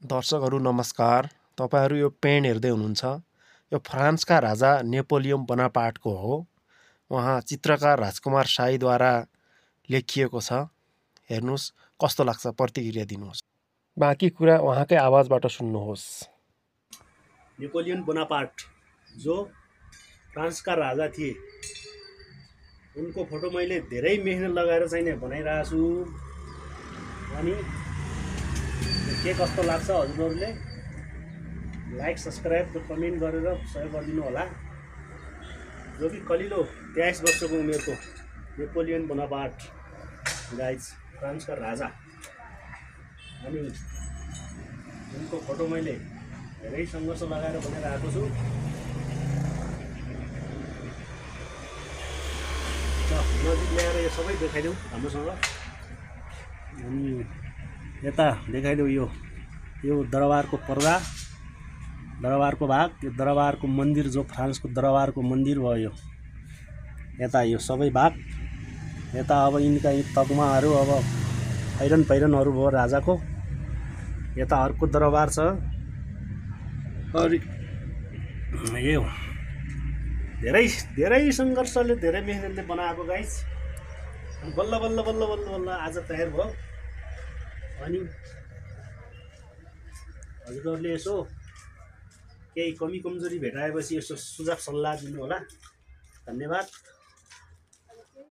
दर्शकहरू नमस्कार। तपाईहरू यो पेन हेर्दै हुनुहुन्छ। यो फ्रान्सका राजा नेपोलियन बोनापार्टको हो। उहाँ चित्रकार राजकुमार शाहीद्वारा लेखिएको छ। हेर्नुहोस् कस्तो लाग्छ, प्रतिक्रिया दिनुहोस्। बाँकी कुरा उहाँकै आवाजबाट सुन्नुहोस्। नेपोलियन बोनापार्ट जो फ्रान्सका राजा थिए, उनको फोटो मैले धेरै मेहनत लगाएर चाहिँ बनाइरहेको छु। अनि के कस्तो लाग्छ हजुरहरूले लाइक सब्सक्राइब र कमेन्ट गरेर सहयोग गरिदिनु होला। जो कि कलिलो 23 वर्षको उमेरको नेपोलियन बोनापार्ट गाइज, फ्रान्सका राजा। अनि उनको फोटो मैले धेरै सङ्घर्ष लगाएर बनाइरहेको छु। नजिक ल्याएर यो सबै देखाइदेऊ राम्रोसँग। अनि यता देखाइदेऊ यो दरबारको पर्दा, दरबारको भाग, यो दरबारको मन्दिर जो फ्रान्सको दरबारको मन्दिर भयो यो। यता यो सबै भाग, यता अब यिनका यी तगमाहरू, अब ऐरन पैरनहरू भयो राजाको। यता अर्को दरबार छ। अनि यो धेरै सङ्घर्षले, धेरै मेहनतले बनाएको गाइस। बल्ल बल्ल बल्ल बल्ल बल्ल आज तयार भयो। अनि हजुरहरूले यसो केही कमी कमजोरी भेटाएपछि यसो सुझाव सल्लाह दिनु होला। धन्यवाद।